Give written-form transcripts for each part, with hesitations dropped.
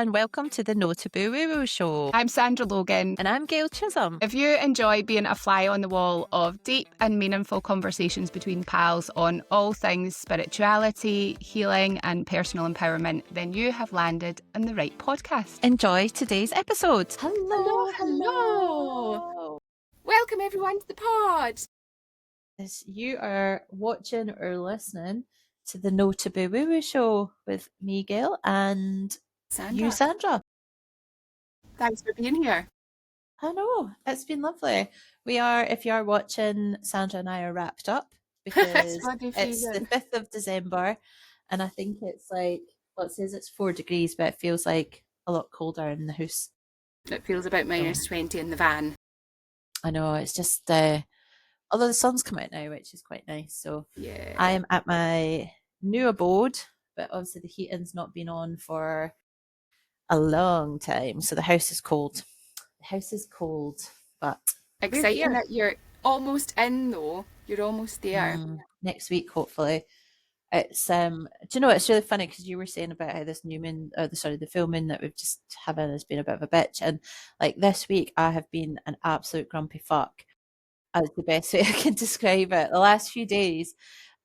and welcome to the No Taboo Woo Show. I'm Sandra Logan. And I'm Gail Chisholm. If you enjoy being a fly on the wall of deep and meaningful conversations between pals on all things spirituality, healing, and personal empowerment, then you have landed in the right podcast. Enjoy today's episode. Hello. Welcome everyone to the pod. As you are watching or listening to the No Taboo Woo Show with me, Gail, and you, Sandra. Thanks for being here. I know, it's been lovely. If you are watching, Sandra and I are wrapped up because it's the 5th of December and I think it's like, well, it says it's 4 degrees, but it feels like a lot colder in the house. It feels about minus 20 in the van. I know, it's just, although the sun's come out now, which is quite nice. So yeah. I am at my new abode, but obviously the heating's not been on for a long time. So the house is cold. The house is cold, but exciting that you're almost in though. You're almost there. Next week, hopefully. It's do you know, it's really funny because you were saying about how this new moon, the full moon that we've just having has been a bit of a bitch, and like this week I have been an absolute grumpy fuck, as the best way I can describe it. The last few days,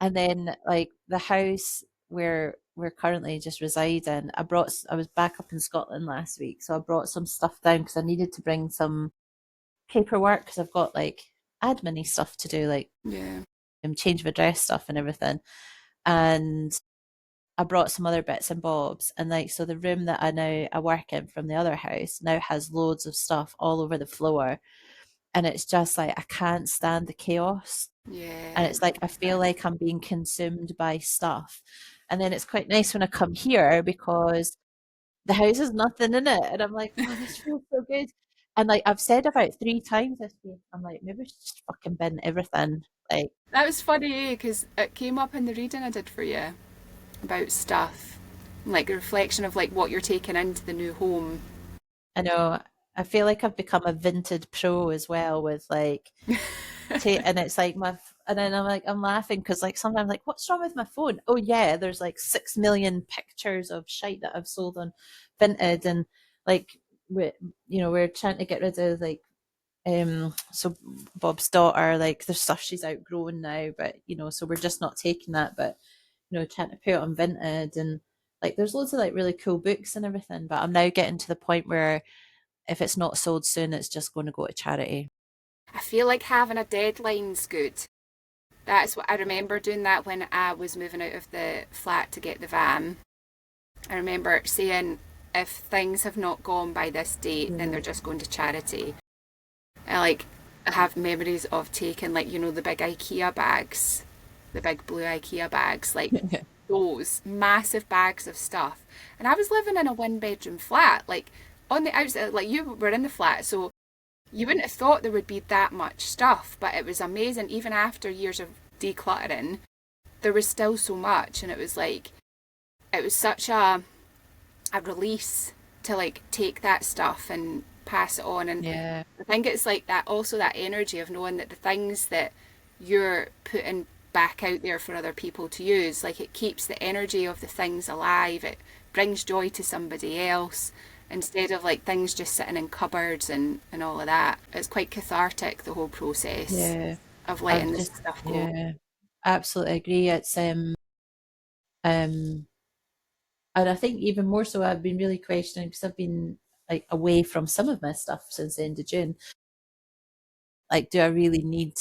and then like the house where we're currently just residing, I was back up in Scotland last week, so I brought some stuff down because I needed to bring some paperwork because I've got like admin-y stuff to do, like change of address stuff and everything. And I brought some other bits and bobs, and like, so the room that I work in from the other house now has loads of stuff all over the floor, and it's just like I can't stand the chaos. And it's like I feel like I'm being consumed by stuff. And then it's quite nice when I come here because the house has nothing in it, and I'm like, oh, this feels so good. And like I've said about 3 times this week, I'm like, maybe I should just fucking bin everything. Like, that was funny because it came up in the reading I did for you about stuff, like a reflection of like what you're taking into the new home. I know. I feel like I've become a vintage pro as well with like, and it's like and then I'm laughing because like sometimes like, what's wrong with my phone? Oh yeah, there's like 6 million pictures of shite that I've sold on Vinted, and like we're trying to get rid of like so Bob's daughter, like there's stuff she's outgrown now, but so we're just not taking that, but trying to put it on Vinted, and like there's loads of like really cool books and everything, but I'm now getting to the point where if it's not sold soon, it's just going to go to charity. I feel like having a deadline's good. That's what I remember doing that when I was moving out of the flat to get the van. I remember saying, if things have not gone by this date, then they're just going to charity. I have memories of taking like, the big IKEA bags, the big blue IKEA bags, like those massive bags of stuff. And I was living in a 1-bedroom flat, like on the outside, like you were in the flat, so you wouldn't have thought there would be that much stuff, but it was amazing. Even after years of decluttering, there was still so much, and it was such a release to like take that stuff and pass it on. And I think it's like that, also that energy of knowing that the things that you're putting back out there for other people to use, like it keeps the energy of the things alive, it brings joy to somebody else instead of like things just sitting in cupboards and all of that. It's quite cathartic, the whole process of letting this stuff go. Yeah, absolutely agree. It's and I think even more so I've been really questioning, because I've been like away from some of my stuff since the end of June. Like, do I really need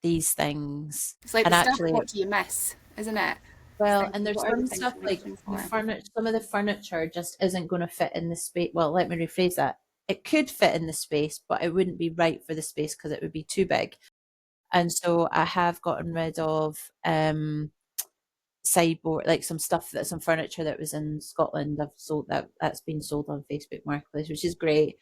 these things? It's like, and the stuff, what do you miss, isn't it? Well, and there's some stuff like the furniture, some of the furniture just isn't going to fit in the space. Well, let me rephrase that. It could fit in the space, but it wouldn't be right for the space because it would be too big. And so I have gotten rid of sideboard, like some furniture that was in Scotland. I've sold that's been sold on Facebook Marketplace, which is great.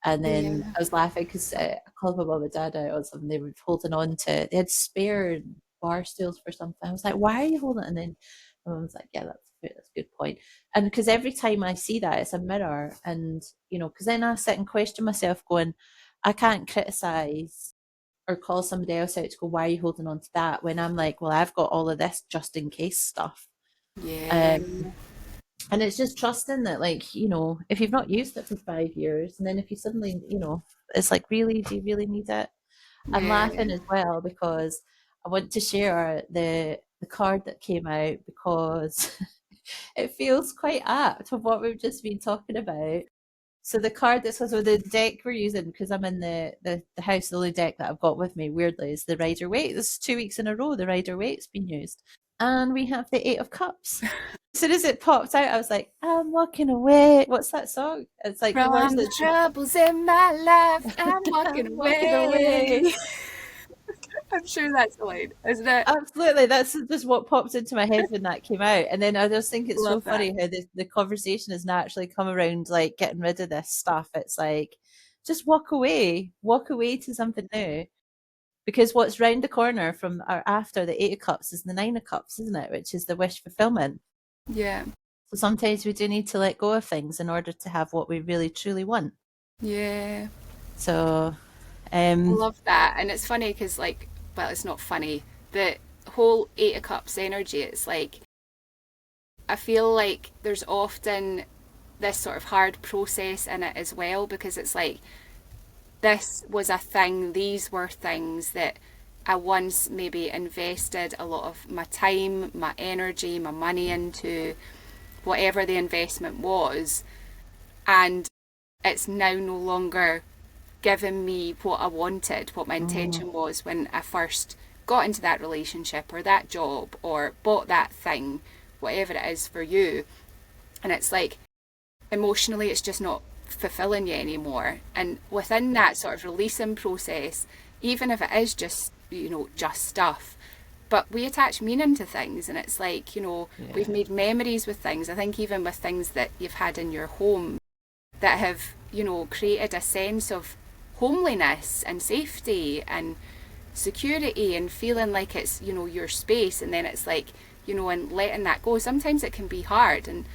And then I was laughing because I called my mum and dad out on something. They were holding on to, they had spare bar stools for something. I was like, why are you holding it? And then my mum was like, yeah, that's a good point. And because every time I see that, it's a mirror. And, because then I sit and question myself going, I can't criticize or call somebody else out to go, why are you holding on to that? When I'm like, well, I've got all of this just in case stuff. And it's just trusting that, like, if you've not used it for 5 years, and then if you suddenly, it's like, really, do you really need it? I'm Yeah. laughing as well because I want to share the card that came out because it feels quite apt of what we've just been talking about. So the card that says, the deck we're using, because I'm in the house, the only deck that I've got with me, weirdly, is the Rider Waite. This is 2 weeks in a row the Rider Waite's been used. And we have the Eight of Cups. As soon as it popped out, I was like, I'm walking away. What's that song? It's like the words From the that troubles in my life, I'm walking I'm walking away. away. I'm sure that's the line, isn't it? Absolutely. That's just what popped into my head when that came out. And then I just think it's so Love that. funny how the conversation has naturally come around, like, getting rid of this stuff. It's like, just walk away to something new. Because what's round the corner from or after the Eight of Cups is the Nine of Cups, isn't it? Which is the wish fulfillment. Yeah. So sometimes we do need to let go of things in order to have what we really truly want. Yeah. So, I um, love that. And it's funny because, like, well, it's not funny. The whole Eight of Cups energy, it's like, I feel like there's often this sort of hard process in it as well because it's like, this was a thing, these were things that I once maybe invested a lot of my time, my energy, my money into, whatever the investment was, and it's now no longer giving me what I wanted, what my mm, intention was when I first got into that relationship or that job or bought that thing, whatever it is for you. And it's like, emotionally, it's just not fulfilling you anymore. And within that sort of releasing process, even if it is just, just stuff, but we attach meaning to things, and it's like, we've yeah. made memories with things. I think even with things that you've had in your home that have, created a sense of homeliness and safety and security and feeling like it's, your space. And then it's like, and letting that go. Sometimes it can be hard. And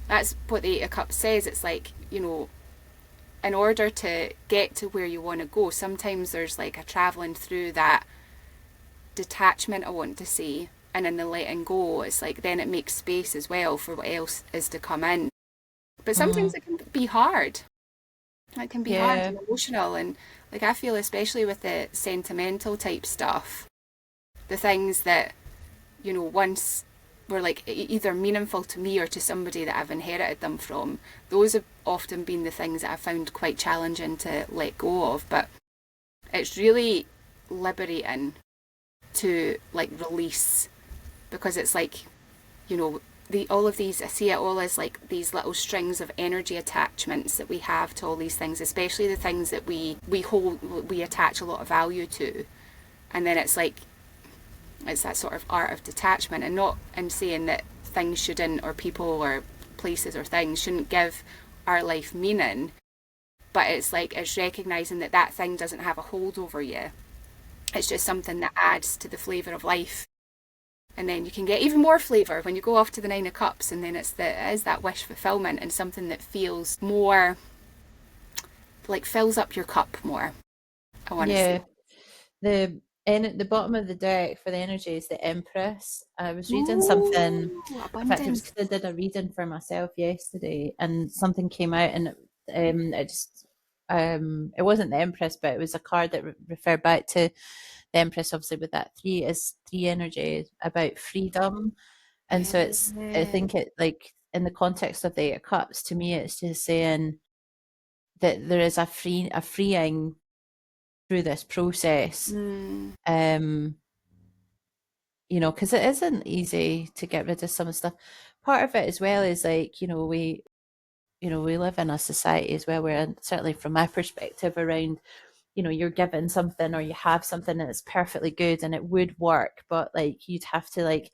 that's what the Eight of Cups says. It's like, in order to get to where you want to go, sometimes there's like a traveling through that detachment, I want to say. And in the letting go, it's like then it makes space as well for what else is to come in. But sometimes Mm, it can be hard. It can be hard yeah. and emotional. And like, I feel, especially with the sentimental type stuff, the things that, once were like either meaningful to me or to somebody that I've inherited them from, those have often been the things that I found quite challenging to let go of. But it's really liberating to like release, because it's like, all of these, I see it all as like these little strings of energy attachments that we have to all these things, especially the things that we hold, we attach a lot of value to. And then it's like, it's that sort of art of detachment, and not in saying that things shouldn't, or people or places or things shouldn't give our life meaning, but it's like, it's recognizing that that thing doesn't have a hold over you. It's just something that adds to the flavour of life. And then you can get even more flavour when you go off to the Nine of Cups, and then it is that wish fulfillment and something that feels more like fills up your cup more, I want to say. Yeah. The bottom of the deck for the energy is the Empress. I was reading something. Ooh, In fact, it was abundance. because I did a reading for myself yesterday, and something came out, and it just it wasn't the Empress, but it was a card that referred back to the Empress. Obviously, with that three energy about freedom, and so it's, I Yeah. think, it, like, in the context of the Eight of Cups, to me, it's just saying that there is a freeing through this process. Mm. Um, because it isn't easy to get rid of some stuff. Part of it as well is, like, we live in a society as well where, certainly from my perspective, around, you're given something or you have something and it's perfectly good and it would work, but, like, you'd have to, like,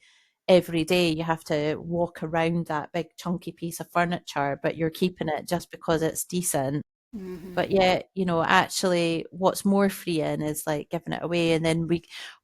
every day you have to walk around that big chunky piece of furniture, but you're keeping it just because it's decent. Mm-hmm. But yet, actually what's more freeing is, like, giving it away, and then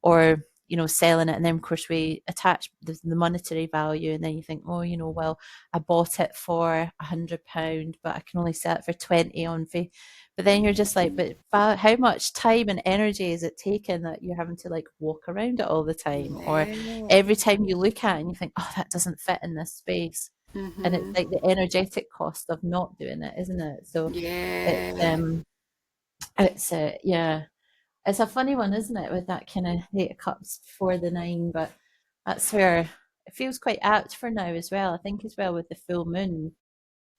or, selling it, and then of course we attach the monetary value, and then you think, oh, well, I bought it for £100, but I can only sell it for 20 on fee. But then you're just like, but how much time and energy is it taking that you're having to, like, walk around it all the time, or Yeah. every time you look at it and you think, oh, that doesn't fit in this space. And it's Mm-hmm. like the energetic cost of not doing it, isn't it? So it's Yeah. yeah, it's a funny one, isn't it, with that kind of Eight of Cups before the Nine, but that's where it feels quite apt for now as well. I think as well with the full moon.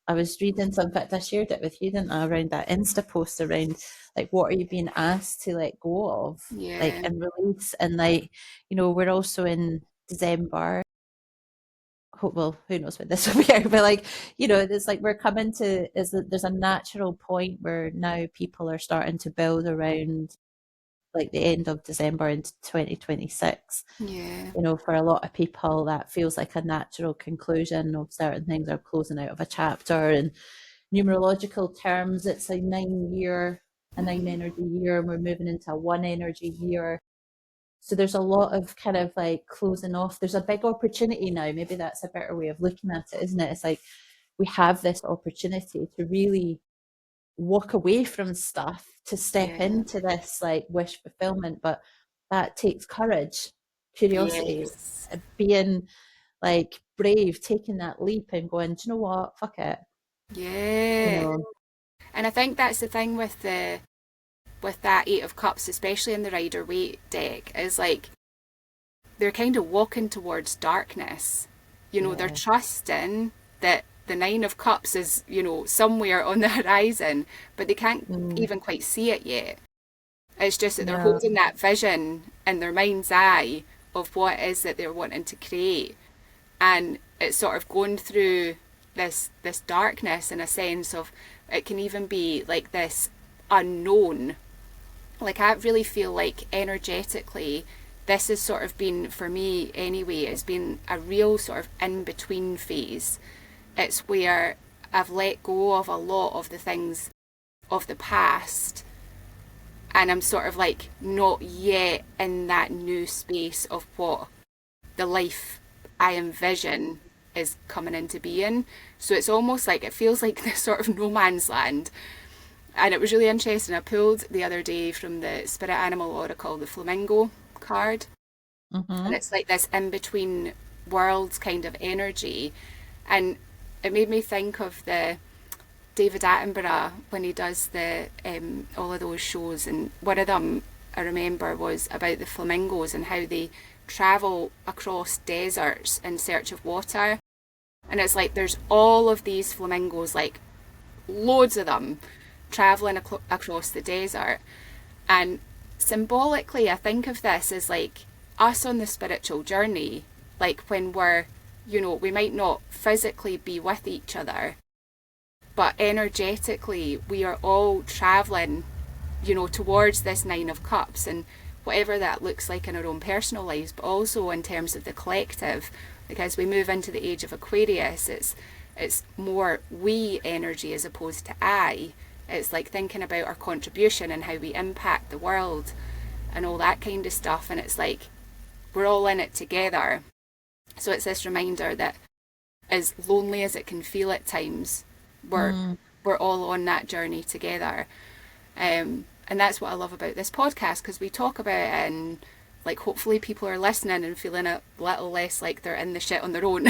I was reading some, in fact, I shared it with you, didn't I, around that Insta post around like what are you being asked to let go of, like Yeah. and release, and like we're also in December. Well, who knows when this will be out, but like it's like we're coming to is that there's a natural point where now people are starting to build around like the end of December into 2026. Yeah. For a lot of people, that feels like a natural conclusion of certain things are closing out of a chapter. And numerological terms, it's a 9 year, a nine Mm-hmm. energy year, and we're moving into a one energy year. So there's a lot of kind of like closing off. There's a big opportunity now. Maybe that's a better way of looking at it, isn't it? It's like we have this opportunity to really walk away from stuff to step Yeah. into this like wish fulfillment, but that takes courage, curiosity, Yes. being like brave, taking that leap and going, do you know what, fuck it, you Yeah. know. And I think that's the thing with that Eight of Cups, especially in the Rider Waite deck, is like they're kind of walking towards darkness. They're Yeah. trusting that the Nine of Cups is, somewhere on the horizon, but they can't Mm, even quite see it yet. It's just that they're no. holding that vision in their mind's eye of what it is that they're wanting to create. And it's sort of going through this darkness in a sense of it can even be like this unknown. Like I really feel like energetically this has sort of been for me anyway, it's been a real sort of in between phase. It's where I've let go of a lot of the things of the past, and I'm sort of like not yet in that new space of what the life I envision is coming into being. So it's almost like it feels like this sort of no man's land. And it was really interesting. I pulled the other day from the Spirit Animal Oracle the flamingo card, and Mm-hmm. it's like this in between worlds kind of energy. And it made me think of the David Attenborough when he does the all of those shows, and one of them I remember was about the flamingos and how they travel across deserts in search of water. And it's like there's all of these flamingos, like loads of them, traveling across the desert. And symbolically, I think of this as like us on the spiritual journey, like when we're, we might not physically be with each other, but energetically, we are all traveling, towards this Nine of Cups and whatever that looks like in our own personal lives, but also in terms of the collective. Like as we move into the age of Aquarius, it's more we energy as opposed to I. It's like thinking about our contribution and how we impact the world and all that kind of stuff. And it's like we're all in it together. So it's this reminder that as lonely as it can feel at times, we're Mm, we're all on that journey together. And that's what I love about this podcast, because we talk about it and like hopefully people are listening and feeling a little less like they're in the shit on their own.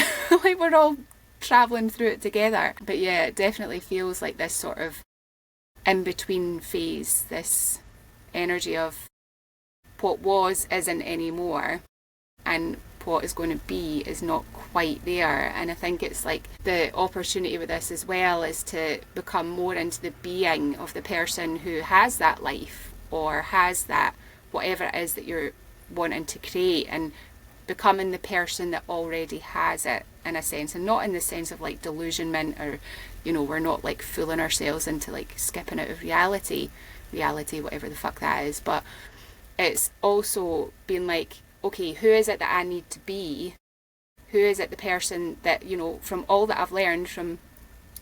Like we're all traveling through it together. But yeah, it definitely feels like this sort of in between phase, this energy of what was isn't anymore, and what is going to be is not quite there. And I think it's like the opportunity with this as well is to become more into the being of the person who has that life or has that whatever it is that you're wanting to create, and becoming the person that already has it in a sense, and not in the sense of like delusionment or we're not like fooling ourselves into like skipping out of reality whatever the fuck that is. But it's also being like, okay, who is it that I need to be? Who is it the person that, from all that I've learned from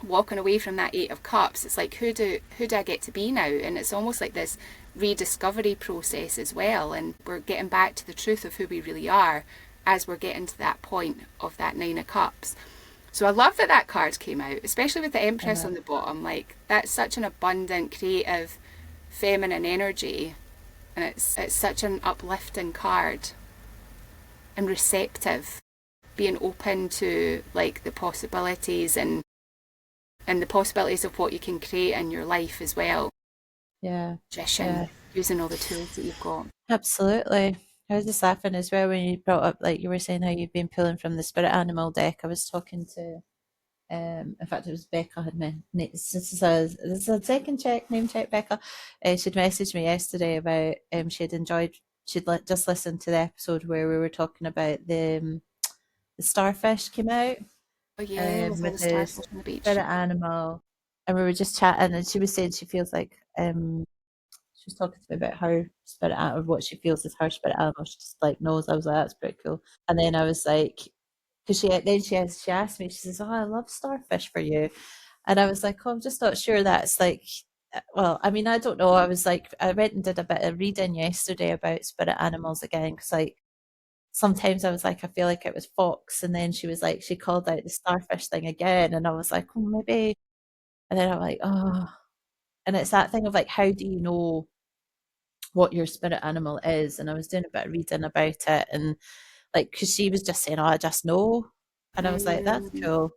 walking away from that Eight of Cups, it's like who do I get to be now? And it's almost like this rediscovery process as well, and we're getting back to the truth of who we really are as we're getting to that point of that Nine of Cups. So I love that card came out, especially with the Empress uh, on the bottom. Like that's such an abundant, creative, feminine energy, and it's such an uplifting card and receptive. being open to like the possibilities and the possibilities of what you can create in your life as well. Yeah. Magician, Yeah. using all the tools that you've got. Absolutely. I was just laughing as well when you brought up, like you were saying how you've been pulling from the spirit animal deck. I was talking to, in fact, it was Becca had me. This is a second check, name check, Becca. She'd messaged me yesterday about she'd just listened to the episode where we were talking about the starfish came out Oh yeah, with all the with the starfish on the beach. spirit animal, and we were just chatting, and she was saying she feels like she was talking to me about her spirit animal, what she feels is her spirit animal. She just like knows. I was like, that's pretty cool. And then I was like, because she asked me, she says, "Oh, I love starfish for you," and I was like, "Oh, I'm just not sure that's like." Well, I mean, I don't know. I was like, I went and did a bit of reading yesterday about spirit animals again, because like sometimes I was like, I feel like it was fox, and then she was like, she called out the starfish thing again, and I was like, oh, maybe. And then I'm like, oh, and it's that thing of like, how do you know what your spirit animal is? And I was doing a bit of reading about it, and like, because she was just saying, oh, I just know. And I was like, that's Mm, cool.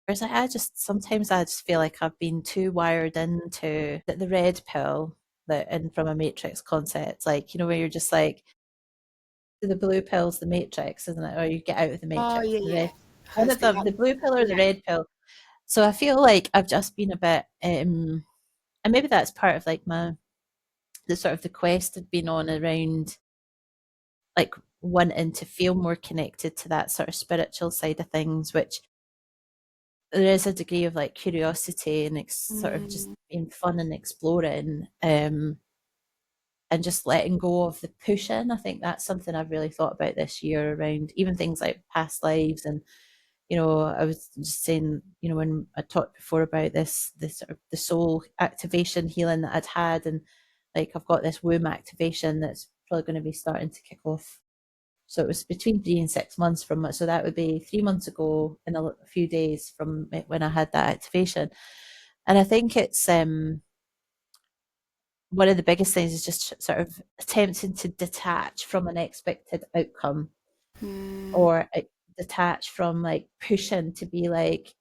Whereas like, I just sometimes I just feel like I've been too wired into the red pill that and from a matrix concept, like, where you're just like the blue pill's the matrix, isn't it? Or you get out of the oh matrix. yeah, The yeah. red one of them, That, the blue pill or the yeah. red pill. So I feel like I've just been a bit and maybe that's part of like the sort of the quest I've been on around like wanting to feel more connected to that sort of spiritual side of things, which there is a degree of like curiosity and sort of just Mm, being fun and exploring, and just letting go of the pushing. I think that's something I've really thought about this year around even things like past lives. And I was just saying, when I talked before about this sort of the soul activation healing that I'd had, and like I've got this womb activation that's probably going to be starting to kick off. So it was between 3 and 6 months from it. So that would be 3 months ago in a few days from when I had that activation. And I think it's one of the biggest things is just sort of attempting to detach from an expected outcome, mm, or detach from like pushing to be like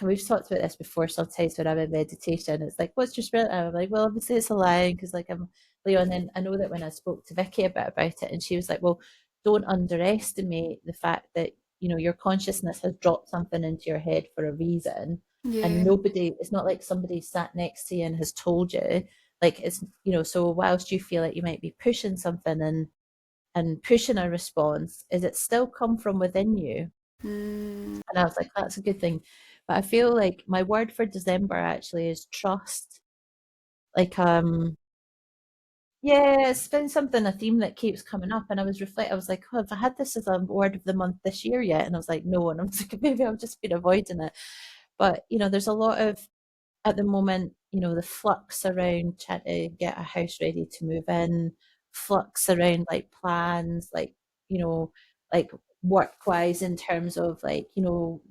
we've talked about this before. Sometimes when I'm in meditation, it's like, what's your spirit? And I'm like, well, obviously it's a lion because like I'm Leo. And then I know that when I spoke to Vicky a bit about it, and she was like, well, don't underestimate the fact that your consciousness has dropped something into your head for a reason, and yeah. nobody, it's not like somebody sat next to you and has told you. Like it's so whilst you feel like you might be pushing something and pushing a response, is it still come from within you? Mm, And I was like, that's a good thing. But I feel like my word for December actually is trust. Like, yeah, it's been something, a theme that keeps coming up. And I was like, oh, have I had this as a word of the month this year yet? And I was like, no. And I was like, maybe I've just been avoiding it. But, there's a lot of, at the moment, the flux around trying to get a house ready to move in, flux around like plans, like, you know, like work wise in terms of like,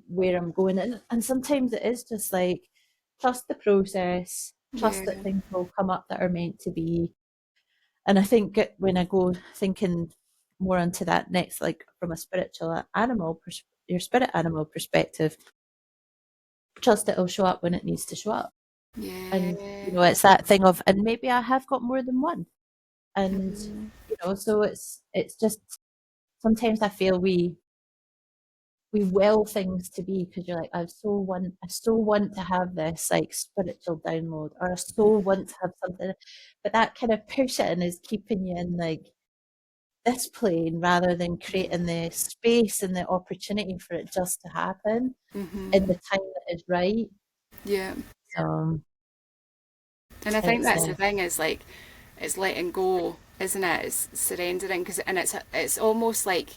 where I'm going. And sometimes it is just like, trust the process, yeah. trust that things will come up that are meant to be. And I think when I go thinking more onto that next, like from a spiritual animal, your spirit animal perspective, trust it'll show up when it needs to show up. And Yeah. it's that thing of, and maybe I have got more than one. And Mm, so it's just sometimes I feel we will things to be because you're like, I so want to have this like spiritual download, or I so want to have something. But that kind of pushing is keeping you in like this plane rather than creating yeah. the space and the opportunity for it just to happen in Mm-hmm. the time that is right. Yeah. So And I think it's that's the thing is like it's letting go, isn't it? It's surrendering because and it's almost like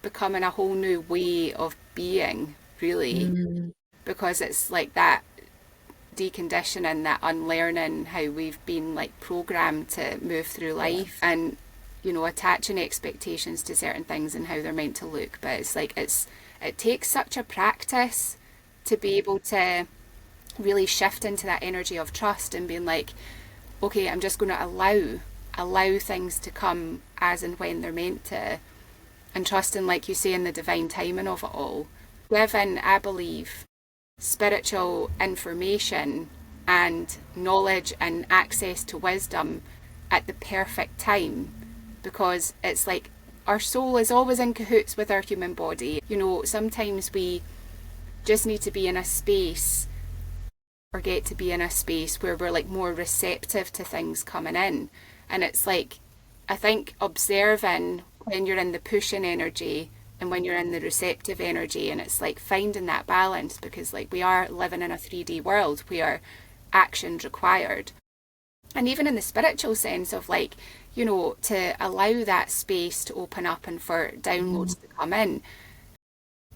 becoming a whole new way of being, really, mm, because it's like that deconditioning, that unlearning how we've been like programmed to move through yeah. life and attaching expectations to certain things and how they're meant to look. But it's like it takes such a practice to be able to really shift into that energy of trust and being like, okay, I'm just going to allow things to come as and when they're meant to, and trusting, like you say, in the divine timing of it all. Given, I believe, spiritual information and knowledge and access to wisdom at the perfect time, because it's like our soul is always in cahoots with our human body. You know, sometimes we just need to be in a space, or get to be in a space where we're like more receptive to things coming in. And it's like, I think observing when you're in the pushing energy and when you're in the receptive energy, and it's like finding that balance, because like we are living in a 3D world where action's required. And even in the spiritual sense of like, you know, to allow that space to open up and for downloads to come in,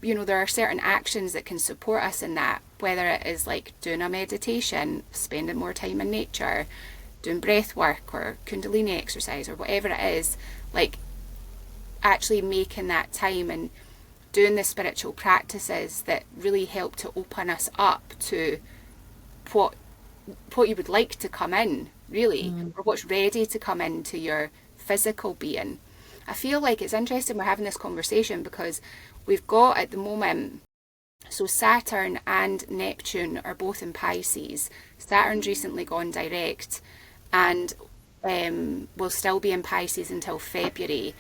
you know, there are certain actions that can support us in that, whether it is like doing a meditation, spending more time in nature, doing breath work or kundalini exercise or whatever it is, like actually making that time and doing the spiritual practices that really help to open us up to what you would like to come in, really, or what's ready to come into your physical being. I feel like it's interesting we're having this conversation because we've got at the moment, so Saturn and Neptune are both in Pisces. Saturn's recently gone direct and will still be in Pisces until February.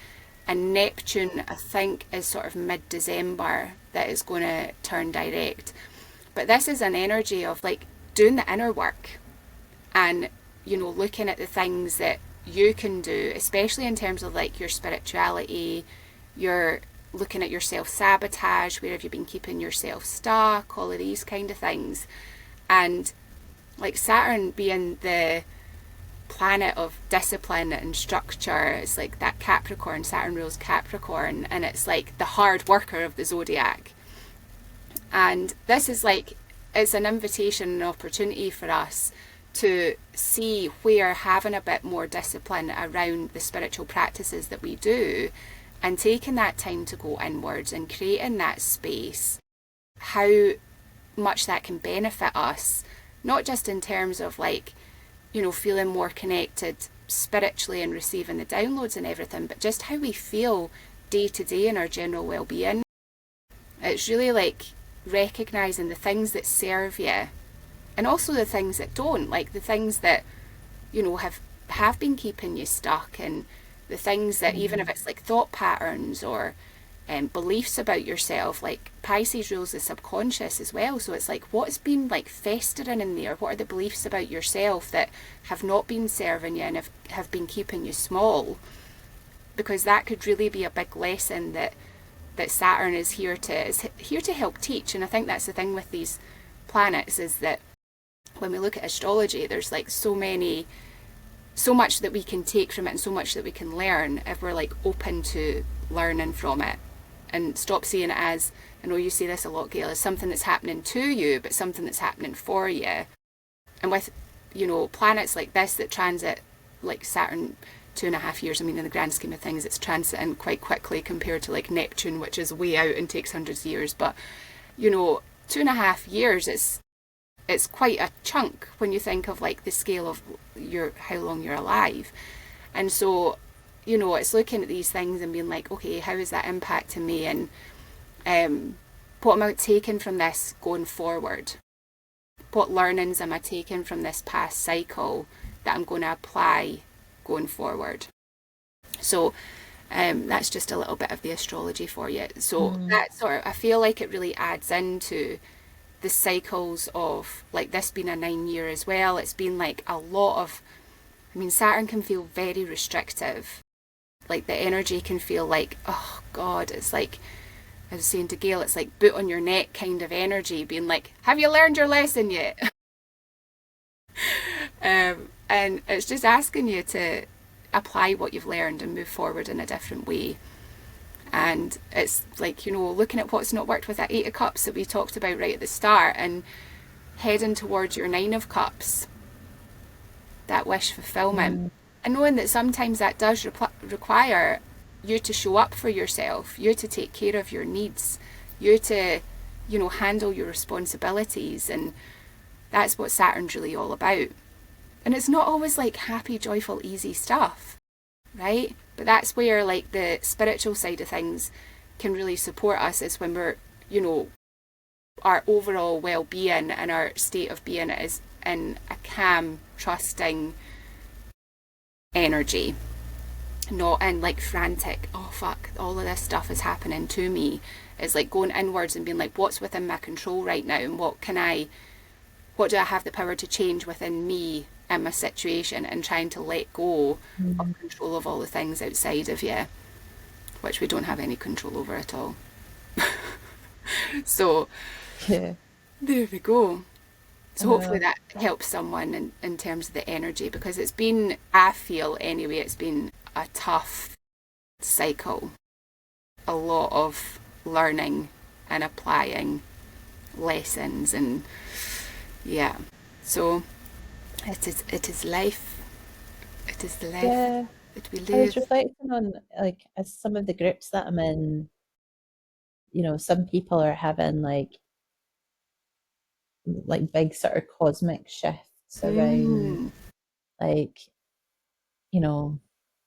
And Neptune, I think, is sort of mid-December that is going to turn direct. But this is an energy of like doing the inner work and, you know, looking at the things that you can do, especially in terms of like your spirituality, you're looking at your self-sabotage, where have you been keeping yourself stuck, all of these kind of things. And like Saturn being the planet of discipline and structure, it's like that Capricorn, Saturn rules Capricorn, and it's like the hard worker of the zodiac. And this is like, it's an invitation, an opportunity for us to see where having a bit more discipline around the spiritual practices that we do and taking that time to go inwards and creating that space, how much that can benefit us, not just in terms of like, you know, feeling more connected spiritually and receiving the downloads and everything, but just how we feel day to day in our general well-being. It's really like recognizing the things that serve you and also the things that don't, like the things that, you know, have been keeping you stuck, and the things that even if it's like thought patterns or beliefs about yourself, like Pisces rules the subconscious as well, so it's like what's been like festering in there, what are the beliefs about yourself that have not been serving you and have been keeping you small, because that could really be a big lesson that Saturn is here to help teach. And I think that's the thing with these planets, is that when we look at astrology, there's like so much that we can take from it and so much that we can learn if we're like open to learning from it and stop seeing it as, I know you say this a lot, Gail, as something that's happening to you, but something that's happening for you. And with, you know, planets like this that transit, like Saturn, 2.5 years, I mean, in the grand scheme of things, it's transiting quite quickly compared to like Neptune, which is way out and takes hundreds of years. But, you know, 2.5 years, it's quite a chunk when you think of like the scale of how long you're alive. And so, you know, it's looking at these things and being like, okay, how is that impacting me, and what am I taking from this going forward? What learnings am I taking from this past cycle that I'm going to apply going forward? So that's just a little bit of the astrology for you. So that sort of, I feel like it really adds into the cycles of like this being a 9-year as well. It's been like a lot of, I mean, Saturn can feel very restrictive. Like the energy can feel like, oh God, it's like, I was saying to Gail, it's like boot on your neck kind of energy, being like, have you learned your lesson yet? And it's just asking you to apply what you've learned and move forward in a different way. And it's like, you know, looking at what's not worked with that 8 of Cups that we talked about right at the start, and heading towards your 9 of Cups, that wish fulfillment. And knowing that sometimes that does require you to show up for yourself, you to take care of your needs, you to, you know, handle your responsibilities. And that's what Saturn's really all about. And it's not always like happy, joyful, easy stuff. right? But that's where like the spiritual side of things can really support us, is when we're, you know, our overall well-being and our state of being is in a calm, trusting energy, not in like frantic, oh fuck, all of this stuff is happening to me. It's like going inwards and being like, what's within my control right now, and what do I have the power to change within me and my situation, and trying to let go of Mm. control of all the things outside of you, which we don't have any control over at all. So Yeah, there we go. I So hopefully know. that helps someone in terms of the energy, because it's been, I feel anyway, it's been a tough cycle. A lot of learning and applying lessons, and yeah. So it is life. It is the life Yeah, that we I was live. reflecting on like as some of the groups that I'm in, some people are having like big sort of cosmic shifts around Mm, like, you know,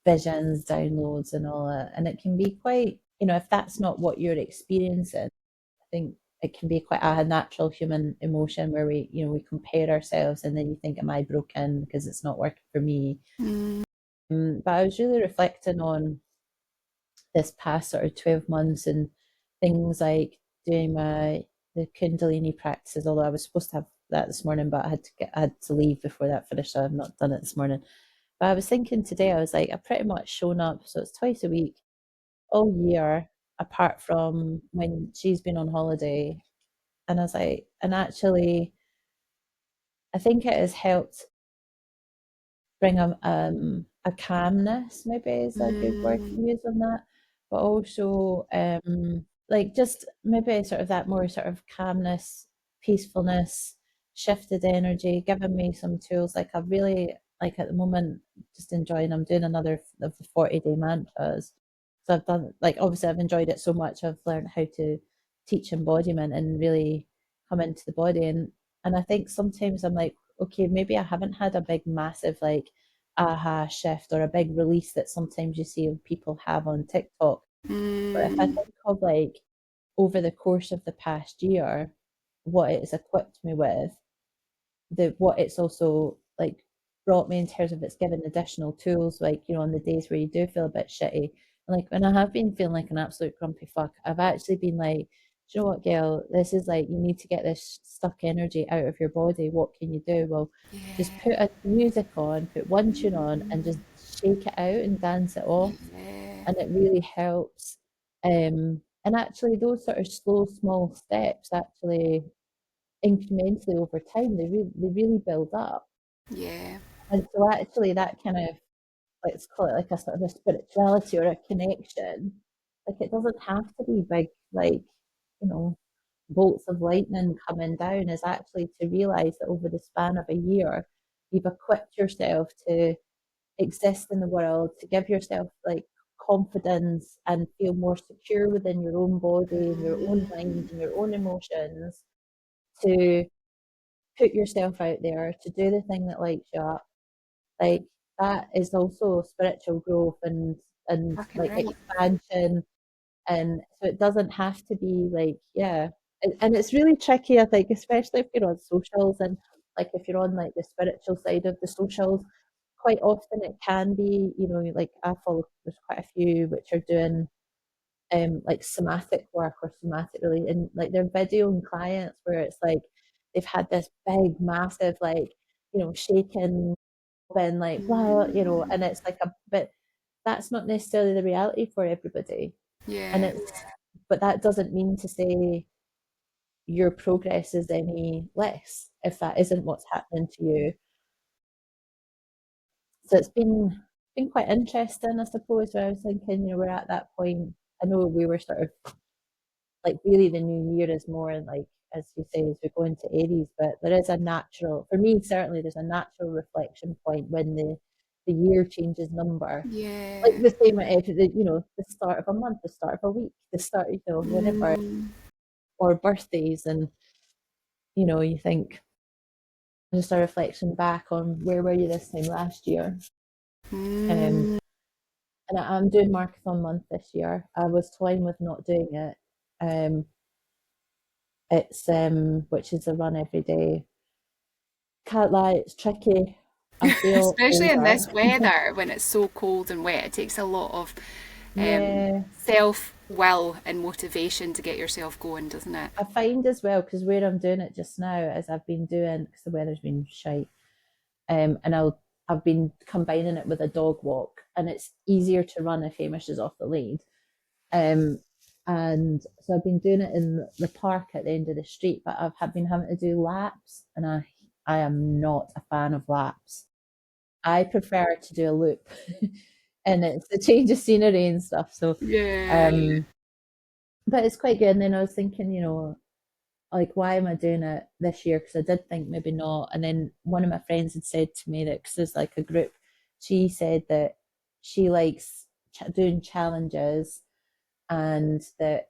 visions, downloads and all that. And it can be quite, if that's not what you're experiencing, I think it can be quite a natural human emotion where we compare ourselves and then you think, am I broken because it's not working for me? mm, But I was really reflecting on this past sort of 12 months and things like doing the Kundalini practices, although I was supposed to have that this morning, but I had to leave before that finished, so I've not done it this morning. But I was thinking today, I was like, I've pretty much shown up, so it's twice a week, all year, apart from when she's been on holiday. And I was like, and actually, I think it has helped bring a calmness, maybe is a good word to mm, use on that, but also like just maybe sort of that more sort of calmness, peacefulness, shifted energy, giving me some tools. Like I've really like at the moment just enjoying. I'm doing another of the 40-day mantras. So I've done like obviously I've enjoyed it so much. I've learned how to teach embodiment and really come into the body and I think sometimes I'm like, okay, maybe I haven't had a big, massive like aha shift or a big release that sometimes you see people have on TikTok. But if I mm, think of like over the course of the past year, what it has equipped me with, the what it's also like brought me in terms of it's given additional tools, like on the days where you do feel a bit shitty. And like when I have been feeling like an absolute grumpy fuck, I've actually been like, do you know what, Gail? This is like you need to get this stuck energy out of your body. What can you do? Well, just yeah, put a music on, put one tune on, and just shake it out and dance it off, yeah, and it really helps. And actually, those sort of slow, small steps actually incrementally over time they really build up. yeah, And so actually that kind of, let's call it like a sort of a spirituality or a connection, like it doesn't have to be big, like you know bolts of lightning coming down, is actually to realize that over the span of a year you've equipped yourself to exist in the world, to give yourself like confidence and feel more secure within your own body and your own mind mm, and your own emotions, to put yourself out there, to do the thing that lights you up. Like that is also spiritual growth and fucking like right. expansion. And so it doesn't have to be like, yeah. And it's really tricky, I think, especially if you're on socials and like if you're on like the spiritual side of the socials, quite often it can be, like I follow there's quite a few which are doing like somatic work or somatic really, and like they're videoing clients where it's like they've had this big massive like shaking and like blah, Mm, and it's like a bit, that's not necessarily the reality for everybody. And yeah, it's, but that doesn't mean to say your progress is any less if that isn't what's happening to you. So it's been quite interesting, I suppose, where I was thinking, we're at that point. I know we were sort of like really the new year is more like, as you say, as we go into Aries, but there is a natural, for me certainly, there's a natural reflection point when the year changes number. Like yeah, the same at the start of a month, the start of a week, the start, whenever, mm, or birthdays, and you think just a reflection back on where were you this time last year. Um, mm, And I'm doing Markathon month this year. I was toying with not doing it. Um, it's which is a run every day. Can't lie, it's tricky. I feel Especially in older. this weather when it's so cold and wet. It takes a lot of Yeah, self will and motivation to get yourself going, doesn't it? I find as well because where I'm doing it just now is I've been doing because the weather's been shite. And I've been combining it with a dog walk, and it's easier to run if Hamish is off the lead. Um, and so I've been doing it in the park at the end of the street, but I've been having to do laps, and I am not a fan of laps. I prefer to do a loop, and it's the change of scenery and stuff. So, Yeah. um, but it's quite good. And then I was thinking, like, why am I doing it this year? Because I did think maybe not. And then one of my friends had said to me that because there's like a group, she said that she likes doing challenges, and that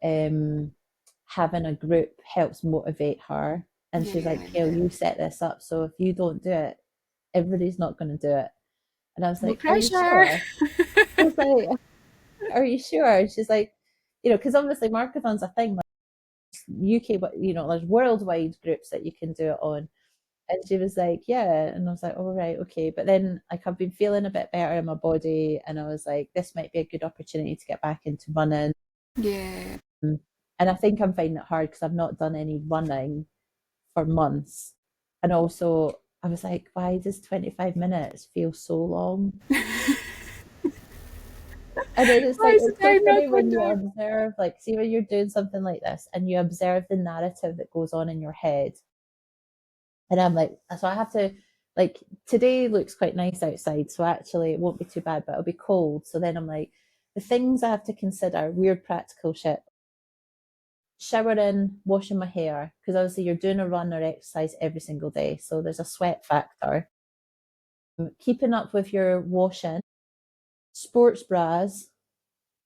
having a group helps motivate her. And she's like, Kale, Yeah. you set this up. So if you don't do it, everybody's not going to do it. And I was No like, are you pressure. sure? I was like, are you sure? And she's like, because obviously Markathon's a thing, like UK, but there's worldwide groups that you can do it on. And she was like, yeah. And I was like, all right, okay. But then like I've been feeling a bit better in my body, and I was like, this might be a good opportunity to get back into running. Yeah. And I think I'm finding it hard because I've not done any running for months. And also I was like, why does 25 minutes feel so long? And then it's Why like is the it's so time not funny going when you down? observe, like, see when you're doing something like this and you observe the narrative that goes on in your head. And I'm like, so I have to, like, today looks quite nice outside, so actually it won't be too bad, but it'll be cold. So then I'm like, the things I have to consider, weird practical shit. Showering, washing my hair, because obviously you're doing a run or exercise every single day, so there's a sweat factor. Keeping up with your washing, sports bras.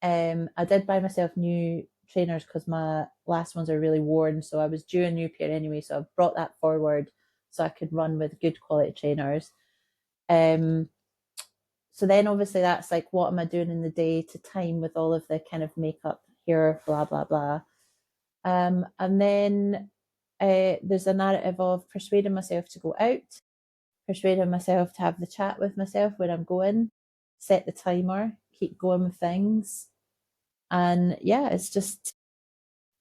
I did buy myself new trainers because my last ones are really worn, so I was due a new pair anyway. So I've brought that forward so I could run with good quality trainers. Um, so then obviously that's like, what am I doing in the day to time with all of the kind of makeup, hair, blah blah blah. And then there's a narrative of persuading myself to go out, persuading myself to have the chat with myself where I'm going, set the timer, keep going with things. And yeah, it's just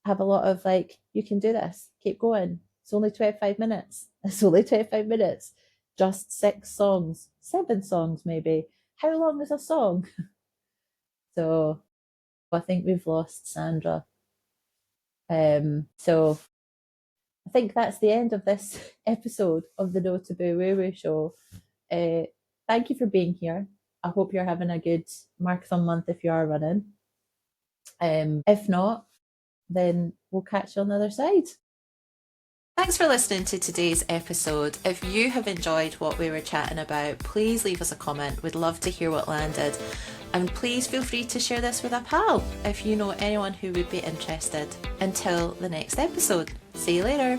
have a lot of like, you can do this, keep going. It's only 25 minutes. It's only 25 minutes. Just 6 songs, 7 songs maybe. How long is a song? So I think we've lost Sandra. So I think that's the end of this episode of the No Taboo Woo Woo Show. Uh, Thank you for being here. I hope you're having a good marathon month if you are running. If not, then we'll catch you on the other side. Thanks for listening to today's episode. If you have enjoyed what we were chatting about, please leave us a comment. We'd love to hear what landed. And please feel free to share this with a pal if you know anyone who would be interested. Until the next episode, see you later.